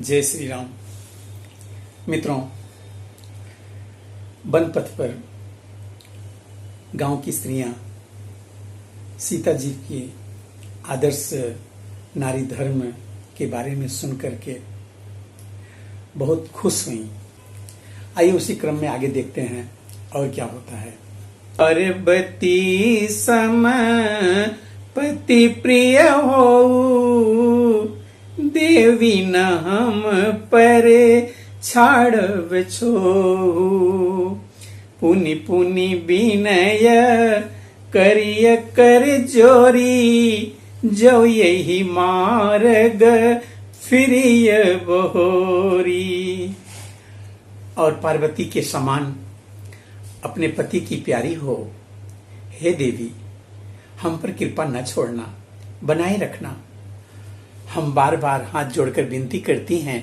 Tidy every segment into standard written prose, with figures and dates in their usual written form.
जय श्री राम। मित्रों, वन पथ पर गांव की स्त्रियां सीता जी के आदर्श नारी धर्म के बारे में सुन करके बहुत खुश हुई। आइए उसी क्रम में आगे देखते हैं और क्या होता है। पार्वती सम पति प्रिय हो, देवी न हम परे छाड़ब छो। पुनि पुनि विनय करिय कर जोरी, जो यही मार्ग फिरिय बहोरी। और पार्वती के समान अपने पति की प्यारी हो। हे देवी, हम पर कृपा न छोड़ना, बनाए रखना। हम बार बार हाथ जोड़कर विनती करती हैं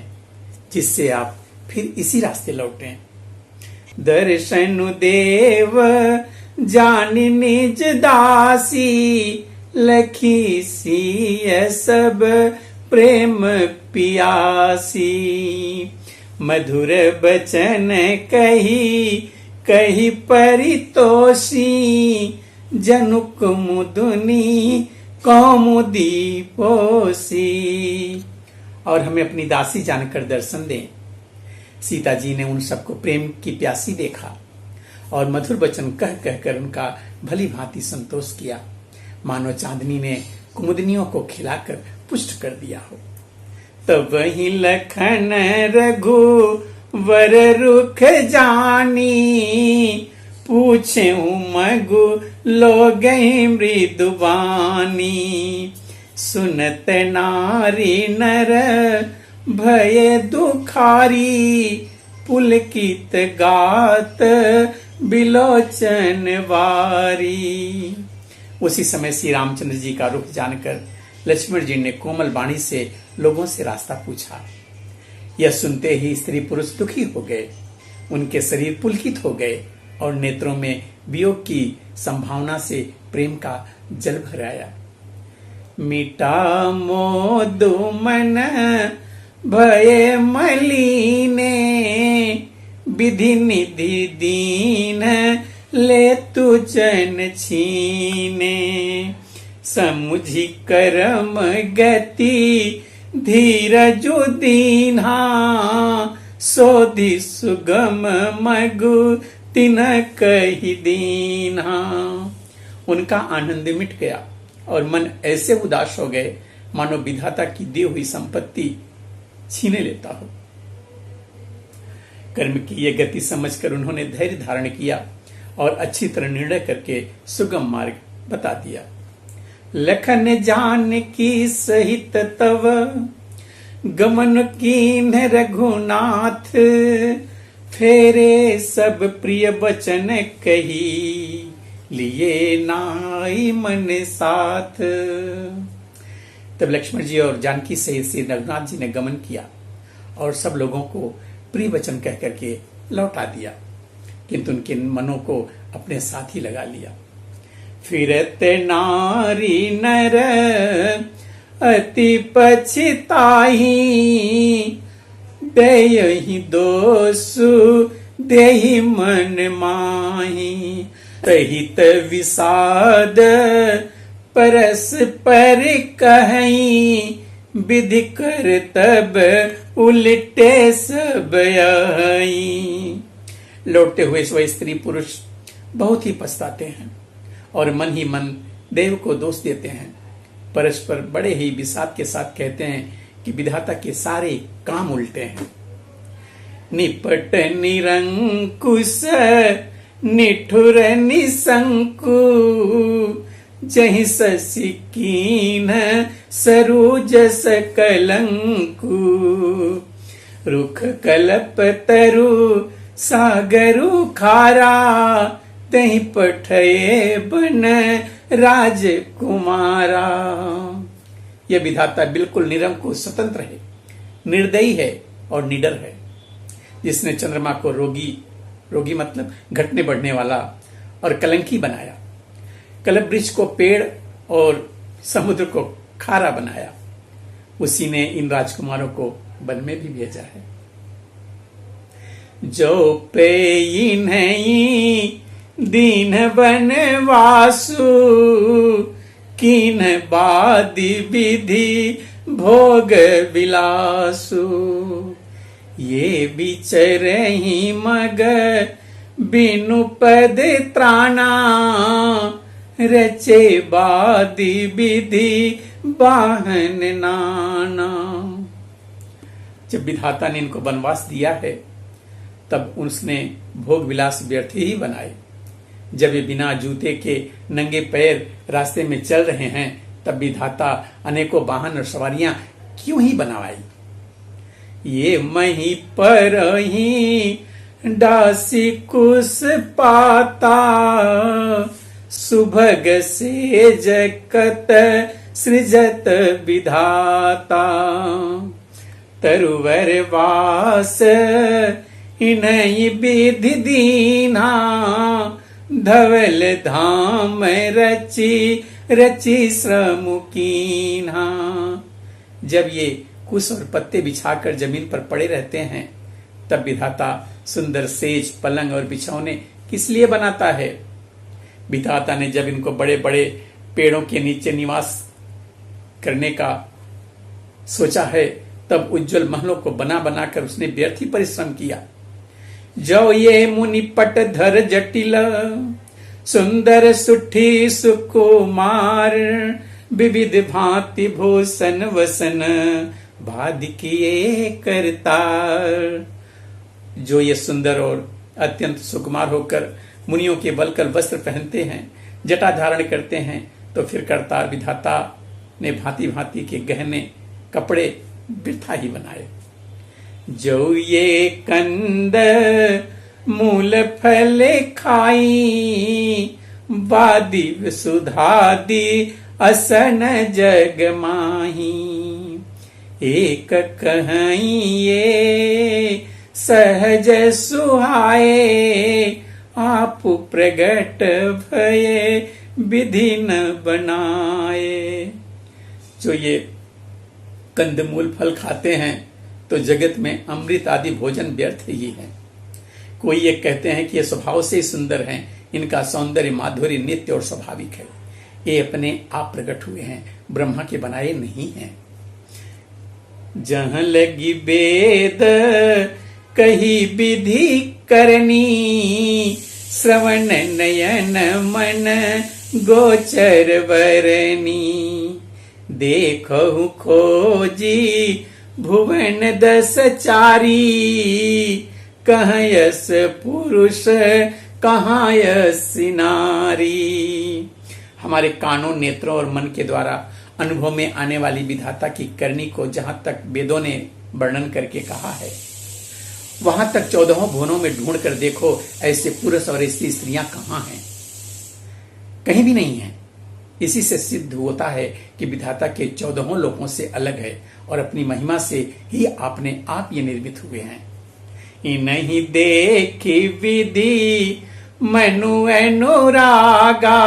जिससे आप फिर इसी रास्ते लौटें। दर्शनु देव जानि निज दासी, लखी सिय सब प्रेम पियासी। मधुर बचन कही कही परितोषी, जनुक मुदुनी कौमुदी पोसी। और हमें अपनी दासी जानकर दर्शन दें। सीता जी ने उन सबको प्रेम की प्यासी देखा और मधुर वचन कह कहकर उनका भली भांति संतोष किया, मानो चांदनी ने कुमुदनियों को खिलाकर पुष्ट कर दिया हो। तब वही लखन रघु वर रुख जानी, पूछे मगु लोग मृदुबानी। सुनत नारी नर भय दुखारी, पुलकित गात बिलोचन वारी। उसी समय श्री रामचंद्र जी का रुख जानकर लक्ष्मण जी ने कोमल वाणी से लोगों से रास्ता पूछा। यह सुनते ही स्त्री पुरुष दुखी हो गए, उनके शरीर पुलकित हो गए और नेत्रों में वियोग की संभावना से प्रेम का जल भर आया। मिटा मोदु मन भय मलीने, विधि निधि दीन ले तु जन छीने। समुझि करम गति धीरजु दीन्हा, सोधि सुगम मगु तिन कही दीन्हा। उनका आनंद मिट गया और मन ऐसे उदास हो गए मानो विधाता की दी हुई संपत्ति छीने लेता हो। कर्म की यह गति समझकर उन्होंने धैर्य धारण किया और अच्छी तरह निर्णय करके सुगम मार्ग बता दिया। लखन जान की सहित तव गमन कीन रघुनाथ, फेरे सब प्रिय वचन कही, लिए नाई मन साथ। तब लक्ष्मण जी और जानकी सहित श्री रघुनाथ जी ने गमन किया और सब लोगों को प्रिय वचन कह करके लौटा दिया, किंतु उनके मनों को अपने साथ ही लगा लिया। फिरत नारी नर अति पछताही, देहि दोषु देहि मन माही। रहित विषाद परस पर कहीं, विधि कर तब उल्टे सब आई। लौटते हुए वह स्त्री पुरुष बहुत ही पछताते हैं और मन ही मन देव को दोष देते हैं। परस्पर बड़े ही विषाद के साथ कहते हैं कि विधाता के सारे काम उल्टे हैं। निपट निरंकुश निठुर निसंकु, जहि शशि कीन सरोज सकलंकु। रुख कल्प तरु सागरु खारा, तहि पठये बन राजकुमारा। यह विधाता बिल्कुल निरंकुश स्वतंत्र है, निर्दयी है और निडर है। जिसने चंद्रमा को रोगी मतलब घटने बढ़ने वाला और कलंकी बनाया, कल्प वृक्ष को पेड़ और समुद्र को खारा बनाया, उसी ने इन राजकुमारों को वन में भी भेजा है। जो पेई नहीं दीन बनवासु, कीन बादि विधि भोग विलासु। ये बिचरहि मग बिनु पद त्राणा, रचे बादि विधि वाहन नाना। जब विधाता ने इनको वनवास दिया है तब उसने भोग विलास व्यर्थ ही बनाए। जब ये बिना जूते के नंगे पैर रास्ते में चल रहे हैं तब विधाता अनेकों वाहन और सवारियां क्यों ही बनवाई। ये मही पर ही डासी कुस पाता, सुभग से जगत सृजत विधाता। तरुवर वास इन्हीं विधि दीना, धवल धाम रची रची श्रम कीन्हा। जब ये कुश और पत्ते बिछाकर जमीन पर पड़े रहते हैं तब विधाता सुंदर सेज, पलंग और बिछौने किस लिए बनाता है। विधाता ने जब इनको बड़े बड़े पेड़ों के नीचे निवास करने का सोचा है तब उज्जवल महलों को बना बनाकर उसने व्यर्थ ही परिश्रम किया। जो ये मुनि पट धर जटिल, सुंदर सुठी सुकुमार, विविध भांति भूषण वसन, भाद किए करतार। जो ये सुंदर और अत्यंत सुकुमार होकर मुनियों के बलकर वस्त्र पहनते हैं, जटा धारण करते हैं, तो फिर करतार विधाता ने भांति भांति के गहने कपड़े वृथा ही बनाए। जो ये कंद मूल फल खाई, वादि सुधादि असन जग माही। एक कहीं ये सहज सुहाए, आप प्रगट भये विधि न बनाए। जो ये कंदमूल फल खाते हैं तो जगत में अमृत आदि भोजन व्यर्थ ही है। कोई ये कहते हैं कि ये स्वभाव से ही सुंदर हैं, इनका सौंदर्य माधुर्य नित्य और स्वाभाविक है, ये अपने आप प्रकट हुए हैं, ब्रह्मा के बनाए नहीं हैं। जहां लगी वेद कही विधि करनी, श्रवण नयन मन गोचर वरनी। देखहु खोजी भुवन दस चारी, कहाँ यस पुरुष कहाँ यस नारी। हमारे कानों, नेत्रों और मन के द्वारा अनुभव में आने वाली विधाता की करनी को जहां तक वेदों ने वर्णन करके कहा है, वहां तक 14 भुवनों में ढूंढ कर देखो, ऐसे पुरुष और ऐसी स्त्रियां कहां हैं? कहीं भी नहीं है। इसी से सिद्ध होता है कि विधाता के 14 लोकों से अलग है और अपनी महिमा से ही अपने आप ये निर्मित हुए हैं। इन्हीं देखी विधि मनु अनुरागा,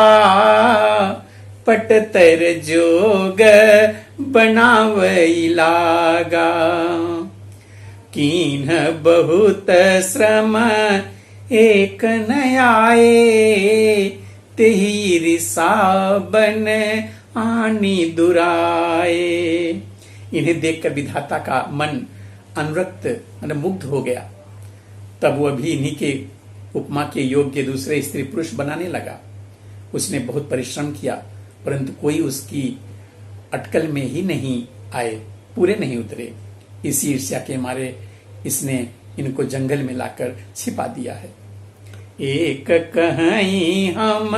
पटतर जोग बनावई लागा। कीन बहुत श्रम एक न आए, तेहि रिसाबन आनी दुराए। इन्हें देखकर विधाता का मन अनुरक्त मतलब मुग्ध हो गया। तब वह भी इन्हीं के उपमा के योग्य दूसरे स्त्री पुरुष बनाने लगा। उसने बहुत परिश्रम किया परंतु कोई उसकी अटकल में ही नहीं आए, पूरे नहीं उतरे। इसी ईर्ष्या के मारे इसने इनको जंगल में लाकर छिपा दिया है। एक कहीं हम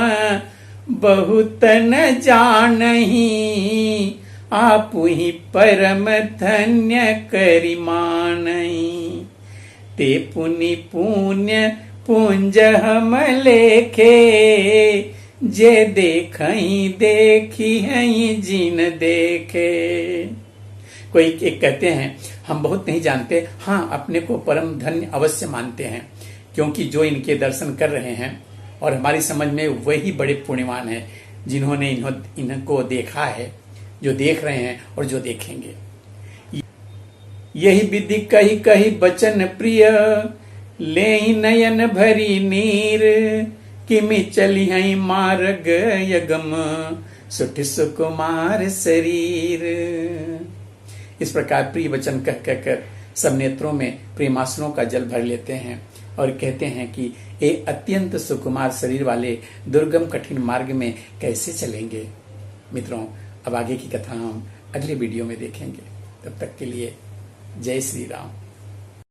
बहुत न जानही, आप ही परम धन्य करि मानहि। ते पुनि पुण्य पुंज हम लेखे, जे देखहि देखी हैं जिन देखे। कोई एक कहते हैं हम बहुत नहीं जानते, हाँ अपने को परम धन्य अवश्य मानते हैं, क्योंकि जो इनके दर्शन कर रहे हैं और हमारी समझ में वही बड़े पुण्यवान हैं जिन्होंने इनको देखा है, जो देख रहे हैं और जो देखेंगे। यही विधि कही कही बचन प्रिय, ले नयन भरी नीर, किमि चली हई मार्ग यगम, सुठ सुकुमार शरीर। इस प्रकार प्रिय वचन कह कहकर सब नेत्रों में प्रेमाश्रुओं का जल भर लेते हैं और कहते हैं कि ये अत्यंत सुकुमार शरीर वाले दुर्गम कठिन मार्ग में कैसे चलेंगे। मित्रों, अब आगे की कथा हम अगले वीडियो में देखेंगे। तब तक के लिए जय श्री राम।